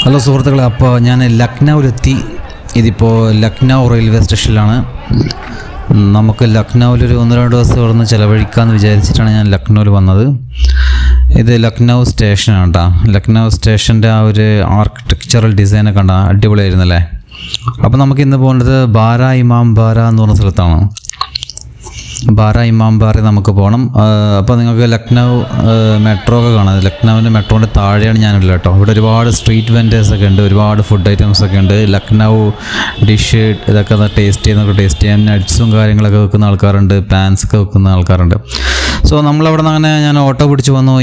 Hello സുഹൃത്തുക്കളെ, അപ്പോൾ ഞാൻ ലക്നൗവിലെത്തി. ഇതിപ്പോൾ ലക്നൗ റെയിൽവേ സ്റ്റേഷനിലാണ്. നമുക്ക് ലക്നൗവിലൊരു 1-2 ദിവസം ഇവിടെ നിന്ന് ചിലവഴിക്കാമെന്ന് വിചാരിച്ചിട്ടാണ് ഞാൻ ലക്നൗവിൽ വന്നത്. ഇത് ലക്നൗ സ്റ്റേഷനാണ് കേട്ടോ. ലക്നൗ സ്റ്റേഷൻ്റെ ആ ഒരു ആർക്കിടെക്ചറൽ ഡിസൈനൊക്കെ കണ്ടാൽ അടിപൊളിയായിരുന്നല്ലേ. അപ്പോൾ നമുക്ക് ഇന്ന് പോകേണ്ടത് ബാരാ ഇമാം ബാര എന്ന് പറഞ്ഞ സ്ഥലത്താണ്. ബാരാ ഇമാം ബാറ നമുക്ക് പോകണം. അപ്പോൾ നിങ്ങൾക്ക് ലക്നൗ മെട്രോ ഒക്കെ കാണാം. ലക്നൗവിൻ്റെ മെട്രോൻ്റെ താഴെയാണ് ഞാനുള്ളത് കേട്ടോ. ഇവിടെ ഒരുപാട് സ്ട്രീറ്റ് വെൻഡേഴ്സൊക്കെ ഉണ്ട്, ഒരുപാട് ഫുഡ് ഐറ്റംസൊക്കെ ഉണ്ട്. ലക്നൗ ഡിഷ് ഇതൊക്കെ ടേസ്റ്റ് ചെയ്യാൻ നട്ട്സും കാര്യങ്ങളൊക്കെ വെക്കുന്ന ആൾക്കാരുണ്ട്, പാൻസൊക്കെ വെക്കുന്ന ആൾക്കാരുണ്ട്. സോ നമ്മളവിടെ നിന്ന് അങ്ങനെ ഞാൻ ഓട്ടോ പിടിച്ച് വന്നു.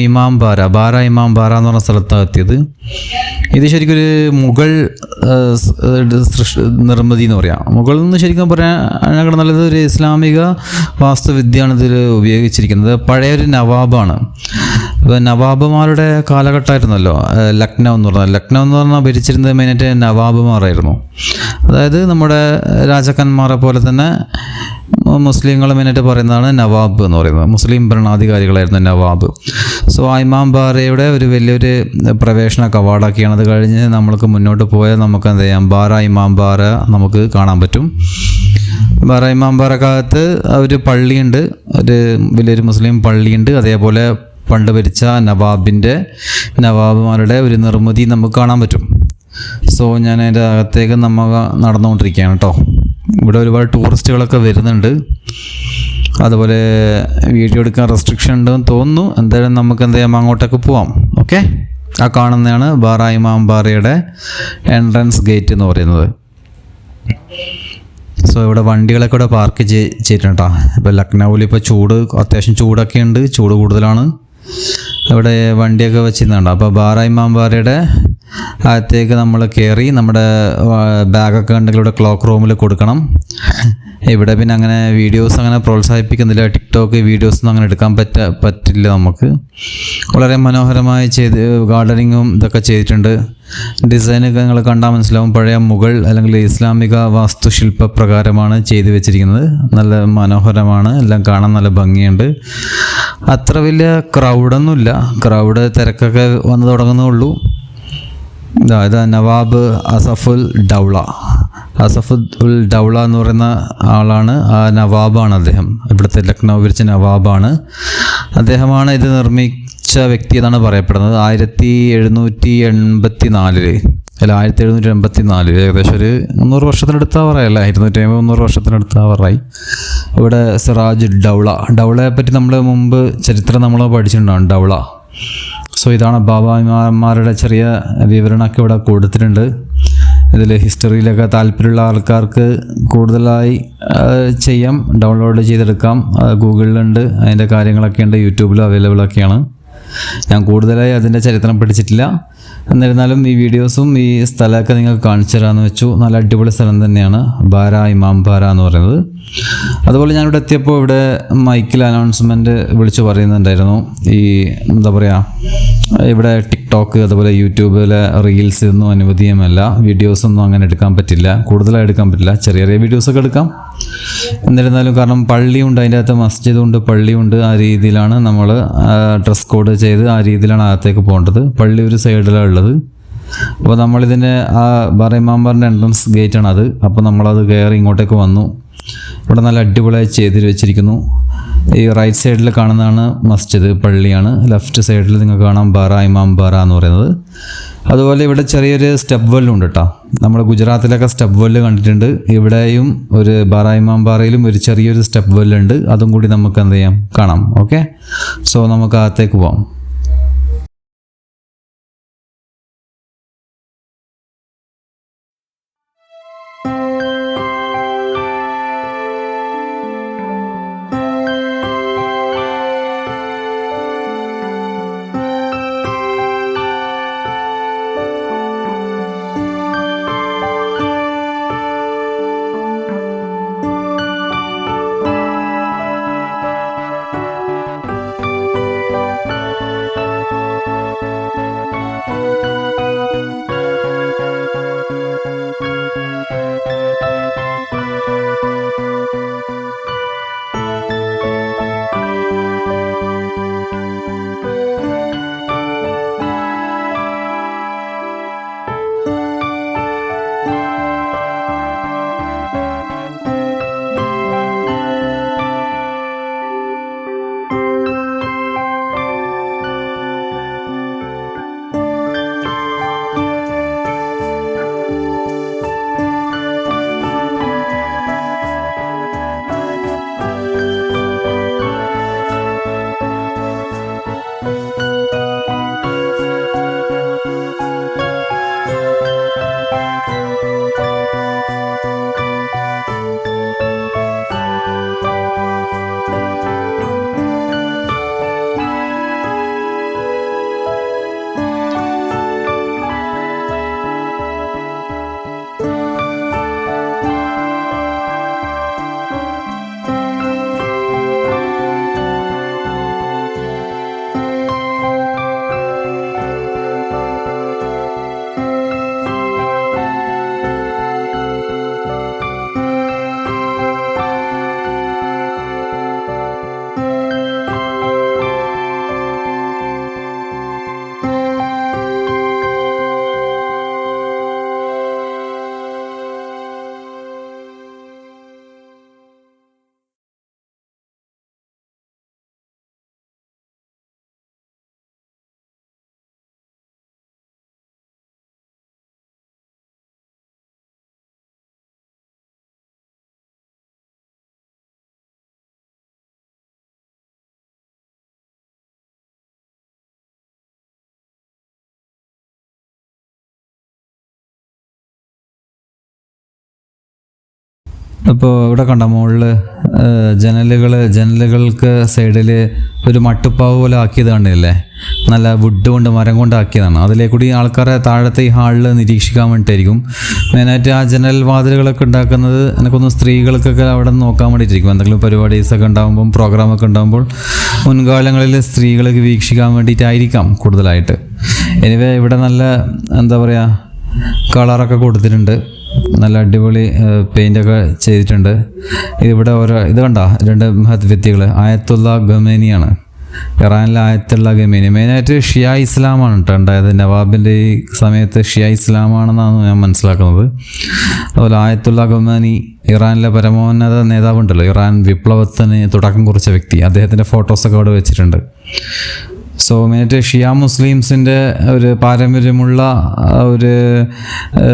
ബാരാ ഇമാം ബാര എന്ന് പറഞ്ഞ സ്ഥലത്താണ് എത്തിയത്. ഇത് ശരിക്കും ഒരു മുഗൾ നിർമ്മിതി എന്ന് പറയാം. മുഗൾ എന്ന് ശരിക്കും പറയാൻ നല്ലത് ഒരു ഇസ്ലാമിക വാസ്തുവിദ്യയാണ് ഇതിൽ ഉപയോഗിച്ചിരിക്കുന്നത്. പഴയൊരു നവാബാണ്. ഇപ്പോൾ നവാബുമാരുടെ കാലഘട്ടമായിരുന്നല്ലോ ലക്നൗ എന്ന് പറഞ്ഞാൽ ഭരിച്ചിരുന്നത് മെയിനായിട്ട് നവാബുമാരായിരുന്നു. അതായത് നമ്മുടെ രാജാക്കന്മാരെ പോലെ തന്നെ മുസ്ലിങ്ങൾ മെയിനായിട്ട് പറയുന്നതാണ് നവാബ് എന്ന് പറയുന്നത്. മുസ്ലിം ഭരണാധികാരികളായിരുന്നു നവാബ്. സോ ഇമാം ബാരയുടെ ഒരു വലിയൊരു പ്രവേശന കവാടൊക്കെയാണ്. അത് കഴിഞ്ഞ് നമ്മൾക്ക് മുന്നോട്ട് പോയാൽ നമുക്ക് എന്ത് ചെയ്യാം, ബാരാ ഇമാം ബാര നമുക്ക് കാണാൻ പറ്റും. ബാരാ ഇമാം ബാരക്കകത്ത് ഒരു പള്ളിയുണ്ട്, ഒരു വലിയൊരു മുസ്ലിം പള്ളിയുണ്ട്. അതേപോലെ പണ്ട് ഭരിച്ച നവാബുമാരുടെ ഒരു നിർമ്മിതി നമുക്ക് കാണാൻ പറ്റും. സോ ഞാൻ അതിൻ്റെ അകത്തേക്ക് നമ്മൾ നടന്നുകൊണ്ടിരിക്കുകയാണ് കേട്ടോ. ഇവിടെ ഒരുപാട് ടൂറിസ്റ്റുകളൊക്കെ വരുന്നുണ്ട്. അതുപോലെ വീഡിയോ എടുക്കാൻ റെസ്ട്രിക്ഷൻ ഉണ്ടെന്ന് തോന്നുന്നു. എന്തായാലും നമുക്ക് എന്ത് ചെയ്യാം, അങ്ങോട്ടേക്ക് പോവാം. ഓക്കെ, ആ കാണുന്നതാണ് ബാരാ ഇമാം ബാരയുടെ എൻട്രൻസ് ഗേറ്റ് എന്ന് പറയുന്നത്. സോ ഇവിടെ വണ്ടികളൊക്കെ ഇവിടെ പാർക്ക് ചെയ്തിട്ടുണ്ട് കേട്ടോ. ഇപ്പോൾ ലക്നൗവിൽ ഇപ്പോൾ അത്യാവശ്യം ചൂടൊക്കെ ഉണ്ട്, ചൂട് കൂടുതലാണ്. ഇവിടെ വണ്ടിയൊക്കെ വെച്ചിരുന്നുണ്ട്. അപ്പോൾ ബാരാ ഇമാം ബാരയുടെ അകത്തേക്ക് നമ്മൾ കയറി നമ്മുടെ ബാഗൊക്കെ ഉണ്ടെങ്കിൽ ഇവിടെ ക്ലോക്ക് റൂമിൽ കൊടുക്കണം. ഇവിടെ പിന്നെ അങ്ങനെ വീഡിയോസ് അങ്ങനെ പ്രോത്സാഹിപ്പിക്കുന്നില്ല. ടിക്ടോക്ക് വീഡിയോസൊന്നും അങ്ങനെ എടുക്കാൻ പറ്റില്ല നമുക്ക്. വളരെ മനോഹരമായി ഗാർഡനിങ്ങും ഇതൊക്കെ ചെയ്തിട്ടുണ്ട്. ഡിസൈനൊക്കെ നിങ്ങൾ കണ്ടാൽ മനസ്സിലാവും. പഴയ മുഗൾ അല്ലെങ്കിൽ ഇസ്ലാമിക വാസ്തുശില്പ പ്രകാരമാണ് ചെയ്തു വെച്ചിരിക്കുന്നത്. നല്ല മനോഹരമാണ്, എല്ലാം കാണാൻ നല്ല ഭംഗിയുണ്ട്. അത്ര വലിയ ക്രൗഡൊന്നുമില്ല, തിരക്കൊക്കെ വന്ന് തുടങ്ങുന്നുള്ളൂ. ഇത് നവാബ് അസഫുൽ ഡൗള എന്ന് പറയുന്ന ആളാണ്. ആ നവാബാണ് അദ്ദേഹം. ഇവിടുത്തെ ലക്നൗ ഭരിച്ച നവാബാണ്. അദ്ദേഹമാണ് ഇത് നിർമ്മിച്ച വ്യക്തി എന്നാണ് പറയപ്പെടുന്നത്. 1784 ഏകദേശം ഒരു 300 വർഷത്തിനടുത്താവാറായല്ലേ, 250-300 വർഷത്തിനടുത്താവാറായി. ഇവിടെ സിറാജ് ഡൗളയെ പറ്റി നമ്മൾ മുമ്പ് ചരിത്രം നമ്മൾ പഠിച്ചിട്ടുണ്ടാകും, ഡൗള. സോ ഇതാണ് ബാബാമാരുടെ ചെറിയ വിവരണമൊക്കെ ഇവിടെ കൊടുത്തിട്ടുണ്ട്. ഇതിൽ ഹിസ്റ്ററിയിലൊക്കെ താല്പര്യമുള്ള ആൾക്കാർക്ക് കൂടുതലായി ചെയ്യാം, ഡൗൺലോഡ് ചെയ്തെടുക്കാം. ഗൂഗിളിലുണ്ട്, അതിൻ്റെ കാര്യങ്ങളൊക്കെ ഉണ്ട്, യൂട്യൂബിലും അവൈലബിളൊക്കെയാണ്. ഞാൻ കൂടുതലായി അതിൻ്റെ ചരിത്രം പഠിച്ചിട്ടില്ല. എന്നിരുന്നാലും ഈ വീഡിയോസും ഈ സ്ഥലമൊക്കെ നിങ്ങൾക്ക് കാണിച്ചു തരാമെന്ന് വെച്ചു. നല്ല അടിപൊളി സ്ഥലം തന്നെയാണ് ബാരാ ഇമാം ബാര എന്ന് പറയുന്നത്. അതുപോലെ ഞാനിവിടെ എത്തിയപ്പോൾ ഇവിടെ മൈക്കിൽ അനൗൺസ്മെൻറ്റ് വിളിച്ച് പറയുന്നുണ്ടായിരുന്നു. ഈ എന്താ പറയുക, ഇവിടെ ടിക്ടോക്ക് അതുപോലെ യൂട്യൂബിലെ റീൽസ് ഒന്നും അനുവദീയമല്ല. വീഡിയോസൊന്നും അങ്ങനെ എടുക്കാൻ പറ്റില്ല, കൂടുതലായി എടുക്കാൻ പറ്റില്ല. ചെറിയ വീഡിയോസൊക്കെ എടുക്കാം. എന്നിരുന്നാലും കാരണം പള്ളിയുണ്ട്, അതിൻ്റെ അകത്ത് മസ്ജിദുണ്ട്, പള്ളിയുണ്ട്. ആ രീതിയിലാണ് നമ്മൾ ഡ്രസ് കോഡ് ചെയ്ത് ആ രീതിയിലാണ് അകത്തേക്ക് പോകേണ്ടത്. പള്ളി ഒരു സൈഡിലാണ് ഉള്ളത്. അപ്പോൾ നമ്മളിതിൻ്റെ ആ ബാരാ ഇമാം ബാരൻ്റെ എൻട്രൻസ് ഗേറ്റാണ് അത്. അപ്പോൾ നമ്മളത് കയറി ഇങ്ങോട്ടേക്ക് വന്നു. ഇവിടെ നല്ല അടിപൊളിയായി ചെയ്ത് വെച്ചിരിക്കുന്നു. ഈ റൈറ്റ് സൈഡിൽ കാണുന്നതാണ് മസ്ജിദ്, പള്ളിയാണ്. ലെഫ്റ്റ് സൈഡിൽ നിങ്ങൾക്ക് കാണാം ബാരാ ഇമാം ബാര എന്ന് പറയുന്നത്. അതുപോലെ ഇവിടെ ചെറിയൊരു സ്റ്റെപ്പ് വെല്ലുണ്ട് കേട്ടോ. നമ്മൾ ഗുജറാത്തിലൊക്കെ സ്റ്റെപ്പ് വെല്ല് കണ്ടിട്ടുണ്ട്. ഇവിടെയും ഒരു ബാരാ ഇമാം ബാരയിലും ഒരു ചെറിയൊരു സ്റ്റെപ്പ് വെല്ലുണ്ട്. അതും കൂടി നമുക്ക് എന്ത് ചെയ്യാം, കാണാം. ഓക്കെ, സോ നമുക്ക് അകത്തേക്ക് പോകാം. അപ്പോൾ ഇവിടെ കണ്ട മുകളിൽ ജനലുകൾക്ക് സൈഡിൽ ഒരു മട്ടുപ്പാവ് പോലെ ആക്കിയത് കണ്ടില്ലേ, നല്ല വുഡ് കൊണ്ട് മരം കൊണ്ട് ആക്കിയതാണ്. അതിലേക്കൂടി ആൾക്കാരെ താഴത്തെ ഈ ഹാളിൽ നിരീക്ഷിക്കാൻ വേണ്ടിയിട്ടായിരിക്കും. മെയിനായിട്ട് ആ ജനൽ വാതിലുകളൊക്കെ ഉണ്ടാക്കുന്നത് എനിക്കൊന്ന് സ്ത്രീകൾക്കൊക്കെ അവിടെ നിന്ന് നോക്കാൻ വേണ്ടിയിട്ടിരിക്കും. എന്തെങ്കിലും പരിപാടീസൊക്കെ ഉണ്ടാകുമ്പം, പ്രോഗ്രാമൊക്കെ ഉണ്ടാകുമ്പോൾ മുൻകാലങ്ങളിൽ സ്ത്രീകൾക്ക് വീക്ഷിക്കാൻ വേണ്ടിയിട്ടായിരിക്കാം കൂടുതലായിട്ട്. എനിവേ ഇവിടെ നല്ല എന്താ പറയുക, കളറൊക്കെ കൊടുത്തിട്ടുണ്ട്, നല്ല അടിപൊളി പെയിൻ്റൊക്കെ ചെയ്തിട്ടുണ്ട്. ഇവിടെ ഇത് കണ്ട 2 മഹത് വ്യക്തികൾ, ആയത്തുള്ള ഖമേനിയാണ്, ഇറാനിലെ ആയത്തുള്ള ഖമേനി. മെയിനായിട്ട് ഷിയ ഇസ്ലാമാണ് കേട്ടോ ഉണ്ടായത്. നവാബിൻ്റെ ഈ സമയത്ത് ഷിയ ഇസ്ലാമാണെന്നാണ് ഞാൻ മനസ്സിലാക്കുന്നത്. അതുപോലെ ആയത്തുള്ള ഖമേനി ഇറാനിലെ പരമോന്നത നേതാവുണ്ടല്ലോ, ഇറാൻ വിപ്ലവത്തിന് തുടക്കം കുറിച്ച വ്യക്തി, അദ്ദേഹത്തിൻ്റെ ഫോട്ടോസൊക്കെ അവിടെ വെച്ചിട്ടുണ്ട്. സോ മെയിനായിട്ട് ഷിയ മുസ്ലിംസിൻ്റെ ഒരു പാരമ്പര്യമുള്ള ഒരു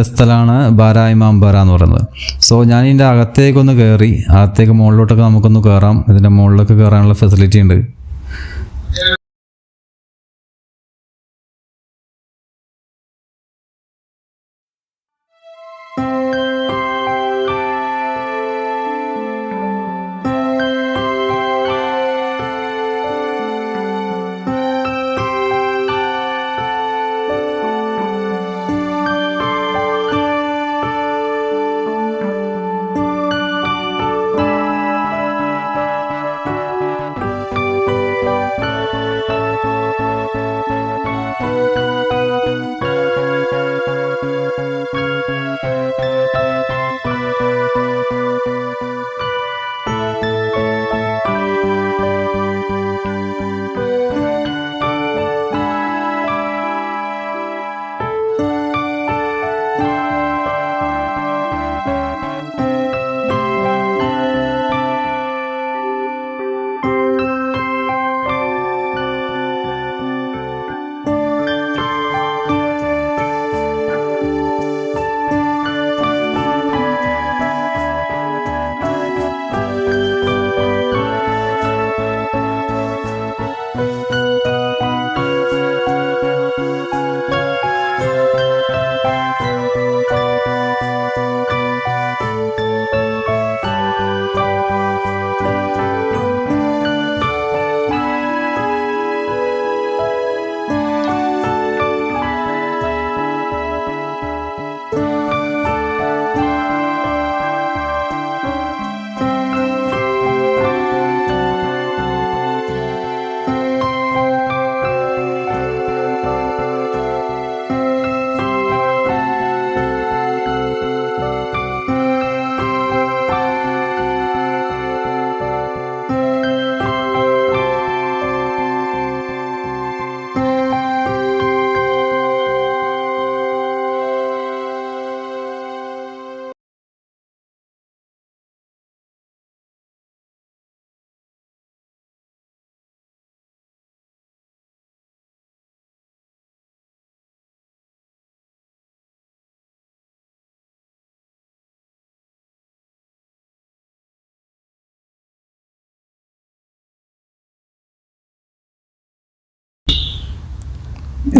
സ്ഥലമാണ് ബാര ഇമാം ബാര എന്ന് പറയുന്നത്. സോ ഞാൻ ഇതിൻ്റെ അകത്തേക്കൊന്ന് കയറി, അകത്തേക്ക് മുകളിലോട്ടൊക്കെ നമുക്കൊന്ന് കയറാം. ഇതിൻ്റെ മുകളിലൊക്കെ കയറാനുള്ള ഫെസിലിറ്റി ഉണ്ട്.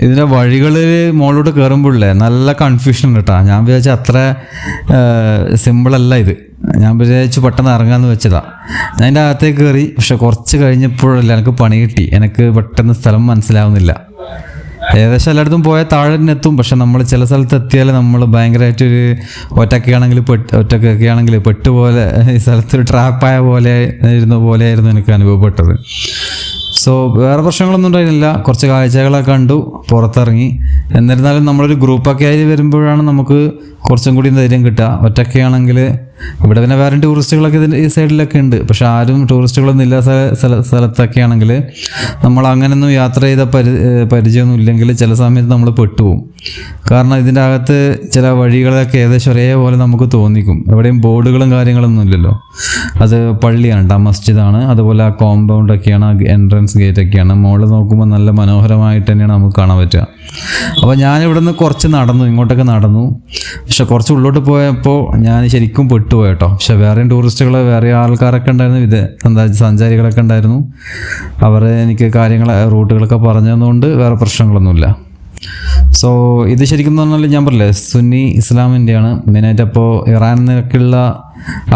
ഇതിൻ്റെ വഴികളിൽ മുകളിലോട്ട് കയറുമ്പോഴല്ലേ നല്ല കൺഫ്യൂഷൻ ഉണ്ട് കേട്ടോ. ഞാൻ വിചാരിച്ച അത്ര സിമ്പിളല്ല ഇത്. ഞാൻ വിചാരിച്ചു പെട്ടെന്ന് ഇറങ്ങാമെന്ന് വെച്ചതാണ്. ഞാൻ അതിൻ്റെ അകത്തേക്ക് കയറി. പക്ഷെ കുറച്ച് കഴിഞ്ഞപ്പോഴല്ല എനിക്ക് പണി കിട്ടി. എനിക്ക് പെട്ടെന്ന് സ്ഥലം മനസ്സിലാവുന്നില്ല. ഏകദേശം എല്ലായിടത്തും പോയാൽ താഴെ തന്നെ എത്തും. പക്ഷെ നമ്മൾ ചില സ്ഥലത്ത് എത്തിയാൽ നമ്മൾ ഭയങ്കരമായിട്ടൊരു ഒറ്റക്കൊക്കെയാണെങ്കിൽ പെട്ടുപോലെ ഈ സ്ഥലത്തൊരു ട്രാപ്പായ പോലെയായിരുന്നു എനിക്ക് അനുഭവപ്പെട്ടത്. സോ വേറെ പ്രശ്നങ്ങളൊന്നും ഉണ്ടായിരുന്നില്ല. കുറച്ച് കാഴ്ചകളൊക്കെ കണ്ടു, പുറത്തിറങ്ങി. എന്നിരുന്നാലും നമ്മളൊരു ഗ്രൂപ്പൊക്കെ ആയി വരുമ്പോഴാണ് നമുക്ക് കുറച്ചും കൂടി ധൈര്യം കിട്ടുക. ഒറ്റയ്ക്കാണെങ്കിൽ ഇവിടെ പിന്നെ വേറെ ടൂറിസ്റ്റുകളൊക്കെ ഇതിൻ്റെ ഈ സൈഡിലൊക്കെ ഉണ്ട്. പക്ഷെ ആരും ടൂറിസ്റ്റുകളൊന്നും ഇല്ല സ്ഥലത്തൊക്കെ ആണെങ്കിൽ നമ്മൾ അങ്ങനെയൊന്നും യാത്ര ചെയ്ത പരിചയമൊന്നും ഇല്ലെങ്കിൽ ചില സമയത്ത് നമ്മൾ പെട്ടുപോകും. കാരണം ഇതിൻ്റെ അകത്ത് ചില വഴികളൊക്കെ ഏകദേശം ഒരേപോലെ നമുക്ക് തോന്നിക്കും. എവിടെയും ബോർഡുകളും കാര്യങ്ങളൊന്നും ഇല്ലല്ലോ. അത് പള്ളിയാണ്, മസ്ജിദാണ്. അതുപോലെ ആ കോമ്പൗണ്ടൊക്കെയാണ്, എൻട്രൻസ് ഗേറ്റൊക്കെയാണ്. മുകളിൽ നോക്കുമ്പോൾ നല്ല മനോഹരമായിട്ട് തന്നെയാണ് നമുക്ക് കാണാൻ പറ്റുക. അപ്പോൾ ഞാനിവിടെ നിന്ന് കുറച്ച് നടന്നു, ഇങ്ങോട്ടൊക്കെ നടന്നു. പക്ഷെ കുറച്ച് ഉള്ളോട്ട് പോയപ്പോൾ ഞാൻ ശരിക്കും പെട്ടുപോയി കേട്ടോ. പക്ഷെ വേറെയും ടൂറിസ്റ്റുകൾ, വേറെ ആൾക്കാരൊക്കെ ഉണ്ടായിരുന്നു, സഞ്ചാരികളൊക്കെ ഉണ്ടായിരുന്നു. അവർ എനിക്ക് റൂട്ടുകളൊക്കെ പറഞ്ഞു തന്നുകൊണ്ട് വേറെ പ്രശ്നങ്ങളൊന്നുമില്ല. സോ ഇത് ശരിക്കും പറഞ്ഞാൽ ഞാൻ പറഞ്ഞില്ലേ സുന്നി ഇസ്ലാമിൻ്റെയാണ് മെയിനായിട്ട്. അപ്പോൾ ഇറാനിന്നൊക്കെയുള്ള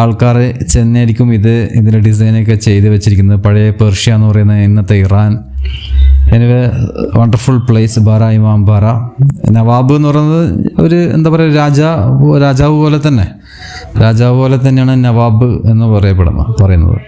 ആൾക്കാർ ചെന്നായിരിക്കും ഇതിൻ്റെ ഡിസൈനൊക്കെ ചെയ്ത് വെച്ചിരിക്കുന്നത്. പഴയ പേർഷ്യ എന്ന് പറയുന്ന ഇന്നത്തെ Iran. Anyway wonderful place Bara ഇമാം ബാര. നവാബ് എന്ന് പറയുന്നത് ഒരു എന്താ പറയുക രാജാവ് പോലെ തന്നെയാണ് നവാബ് എന്ന് പറയുന്നത്.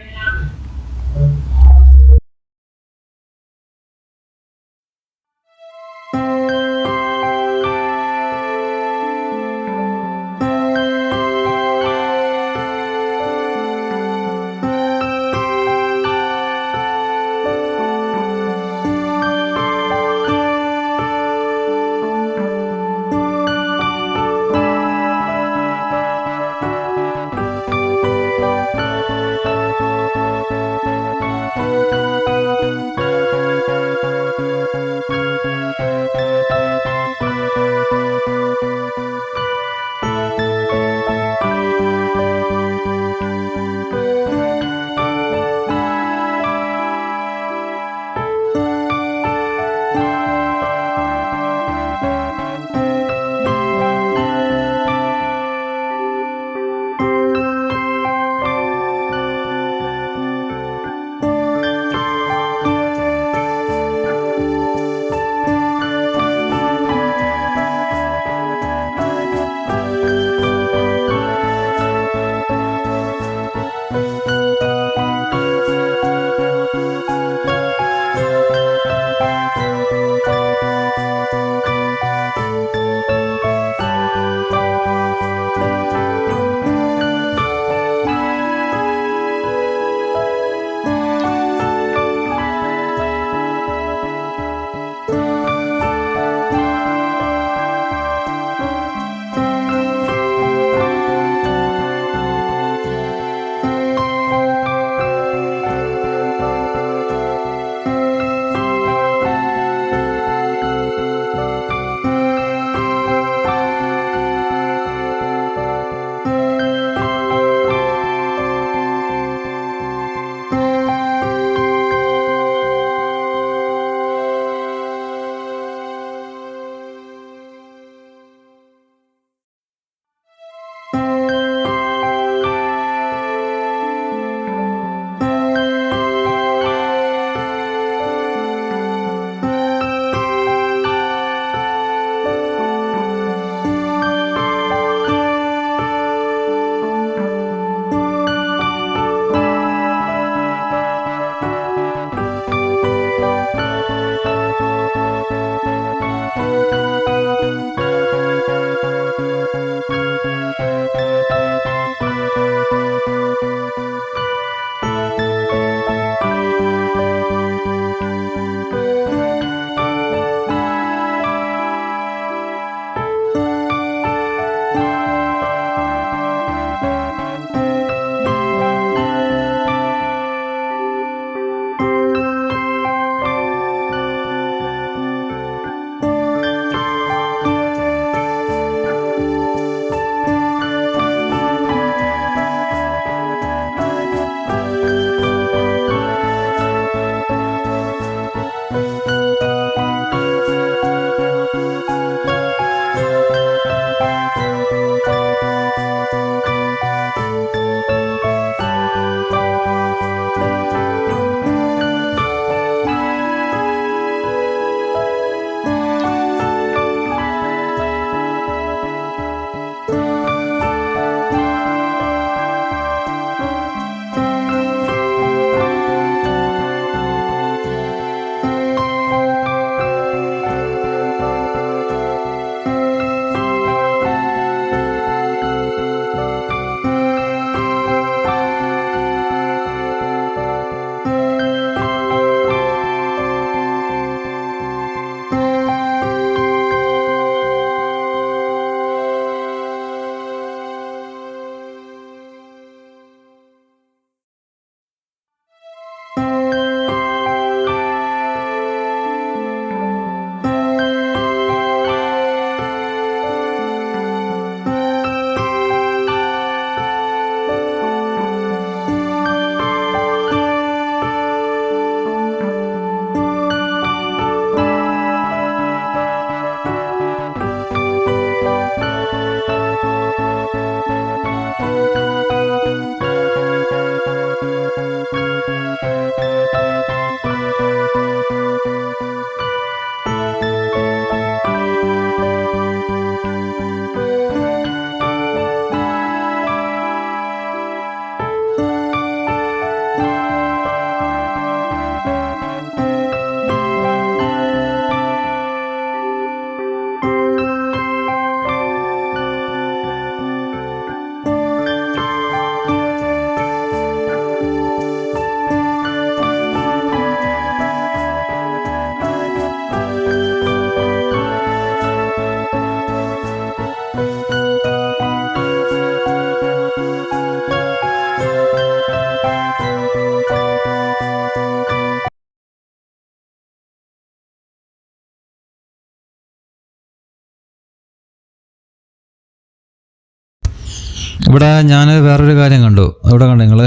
ഇവിടെ ഞാൻ വേറൊരു കാര്യം കണ്ടു. ഇവിടെ കണ്ടു നിങ്ങൾ,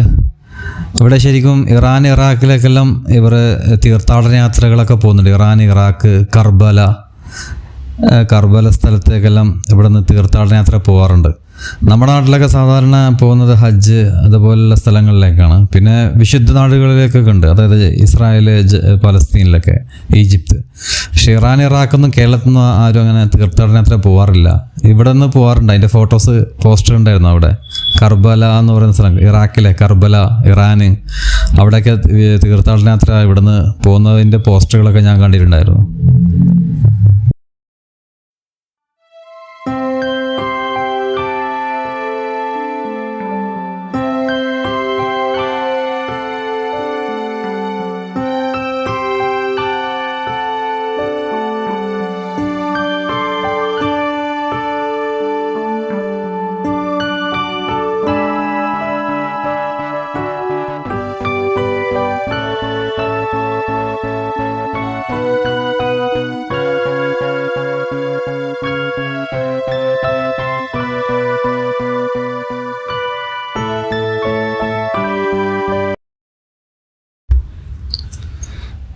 ഇവിടെ ശരിക്കും ഇറാൻ ഇറാഖിലേക്കെല്ലാം ഇവർ തീർത്ഥാടന യാത്രകളൊക്കെ പോകുന്നുണ്ട്. ഇറാൻ ഇറാഖ് കർബല സ്ഥലത്തേക്കെല്ലാം ഇവിടെ നിന്ന് തീർത്ഥാടന യാത്ര പോകാറുണ്ട്. നമ്മുടെ നാട്ടിലൊക്കെ സാധാരണ പോകുന്നത് ഹജ്ജ് അതുപോലുള്ള സ്ഥലങ്ങളിലേക്കാണ്. പിന്നെ വിശുദ്ധ നാടുകളിലേക്കൊക്കെ ഉണ്ട്, അതായത് ഇസ്രായേൽ, പലസ്തീനിലൊക്കെ, ഈജിപ്ത്. പക്ഷേ ഇറാൻ ഇറാഖൊന്നും കേരളത്തിൽ നിന്ന് ആരും അങ്ങനെ തീർത്ഥാടന യാത്ര പോകാറില്ല. ഇവിടെ നിന്ന് പോകാറുണ്ട്. അതിൻ്റെ ഫോട്ടോസ് പോസ്റ്റർ ഉണ്ടായിരുന്നു. അവിടെ കർബല എന്ന് പറയുന്ന സ്ഥലം, ഇറാഖിലെ കർബല, ഇറാന്, അവിടെയൊക്കെ തീർത്ഥാടന യാത്ര ഇവിടെ നിന്ന് പോകുന്നതിൻ്റെ പോസ്റ്ററുകളൊക്കെ ഞാൻ കണ്ടിട്ടുണ്ടായിരുന്നു.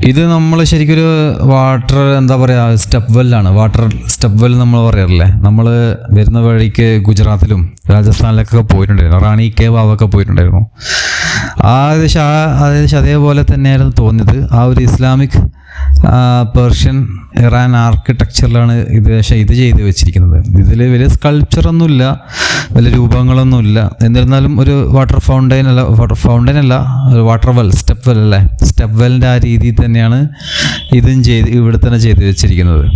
ഇത് നമ്മൾ ശരിക്കൊരു വാട്ടർ എന്താ പറയുക, സ്റ്റെപ്പ് വെല്ലാണ്. വാട്ടർ സ്റ്റെപ്പ് വെൽ നമ്മൾ പറയാറില്ലേ. നമ്മൾ വരുന്ന വഴിക്ക് ഗുജറാത്തിലും രാജസ്ഥാനിലൊക്കെ പോയിട്ടുണ്ടായിരുന്നു. റാണി കേവ് അവൊക്കെ പോയിട്ടുണ്ടായിരുന്നു. ഏകദേശം അതേപോലെ തന്നെയായിരുന്നു തോന്നിയത്. ആ ഒരു ഇസ്ലാമിക് പേർഷ്യൻ ഇറാൻ ആർക്കിടെക്ചറിലാണ് ഇത് ചെയ്ത് വെച്ചിരിക്കുന്നത്. ഇതിൽ വലിയ സ്കൾപ്ചറൊന്നുമില്ല, വലിയ രൂപങ്ങളൊന്നുമില്ല. എന്നിരുന്നാലും ഒരു വാട്ടർ ഫൗണ്ടൈൻ അല്ല, ഒരു വാട്ടർ വെൽ, സ്റ്റെപ്പ് വെൽ അല്ലേ, സ്റ്റെപ്പ് വെല്ലിൻ്റെ ആ രീതിയിൽ തന്നെയാണ് ഇതും ഇവിടെ തന്നെ ചെയ്ത് വെച്ചിരിക്കുന്നത്.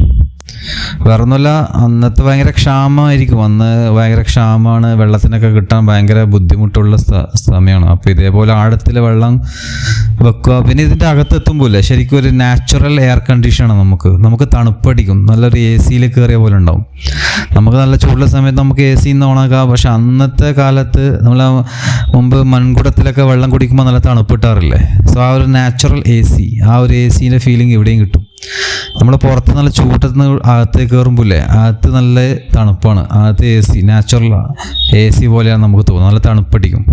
വേറൊന്നുമല്ല, അന്നത്തെ ഭയങ്കര ക്ഷാമമായിരിക്കും. അന്ന് ഭയങ്കര ക്ഷാമമാണ്, വെള്ളത്തിനൊക്കെ കിട്ടാൻ ഭയങ്കര ബുദ്ധിമുട്ടുള്ള സമയമാണ്. അപ്പോൾ ഇതേപോലെ ആഴത്തിൽ വെള്ളം വെക്കുക. പിന്നെ ഇതിൻ്റെ അകത്തെത്തുമ്പോഴല്ലേ ശരിക്കും ഒരു നാച്ചുറൽ എയർ കണ്ടീഷനാണ്. നമുക്ക് തണുപ്പടിക്കും, നല്ലൊരു എ സിയിൽ കയറിയ പോലെ ഉണ്ടാവും. നമുക്ക് നല്ല ചൂടുള്ള സമയത്ത് നമുക്ക് എ സിന്ന് ഓണാക്കാം. പക്ഷെ അന്നത്തെ കാലത്ത് നമ്മൾ മുമ്പ് മൺകുടത്തിലൊക്കെ വെള്ളം കുടിക്കുമ്പോൾ നല്ല തണുപ്പിട്ടാറില്ലേ. സോ ആ ഒരു നാച്ചുറൽ എ സി, ആ ഒരു എ സീൻ്റെ ഫീലിംഗ് ഇവിടെയും കിട്ടും. നമ്മൾ പുറത്ത് നല്ല ചൂട്ടത്തുനിന്ന് അകത്തേക്ക് കയറുമ്പോഴേ അകത്ത് നല്ല തണുപ്പാണ്. അകത്ത് A C, natural A C പോലെയാണ് നമുക്ക് തോന്നുന്നത്, നല്ല തണുപ്പടിക്കും.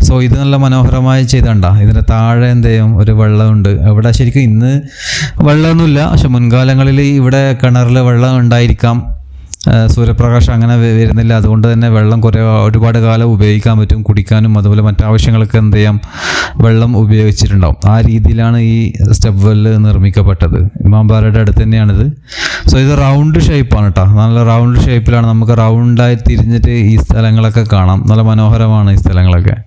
സോ ഇത് നല്ല മനോഹരമായി ചെയ്തണ്ട. ഇതിൻ്റെ താഴെ എന്ത് ചെയ്യും, ഒരു വെള്ളമുണ്ട്. ഇവിടെ ശരിക്കും ഇന്ന് വെള്ളമൊന്നുമില്ല, പക്ഷെ മുൻകാലങ്ങളിൽ ഇവിടെ കിണറിൽ വെള്ളം ഉണ്ടായിരിക്കാം. സൂര്യപ്രകാശം അങ്ങനെ വരുന്നില്ല, അതുകൊണ്ട് തന്നെ വെള്ളം ഒരുപാട് കാലം ഉപയോഗിക്കാൻ പറ്റും, കുടിക്കാനും അതുപോലെ മറ്റാവശ്യങ്ങൾക്ക് എന്ത് ചെയ്യാം, വെള്ളം ഉപയോഗിച്ചിട്ടുണ്ടാവും. ആ രീതിയിലാണ് ഈ സ്റ്റെപ്പ് വെല്ല് നിർമ്മിക്കപ്പെട്ടത്. ഇമാംബാരയുടെ അടുത്ത് തന്നെയാണിത്. സോ ഇത് റൗണ്ട് ഷേപ്പാണ് കേട്ടോ, നല്ല റൗണ്ട് ഷേപ്പിലാണ്. നമുക്ക് റൗണ്ടായി തിരിഞ്ഞിട്ട് ഈ സ്ഥലങ്ങളൊക്കെ കാണാം. നല്ല മനോഹരമാണ് ഈ സ്ഥലങ്ങളൊക്കെ.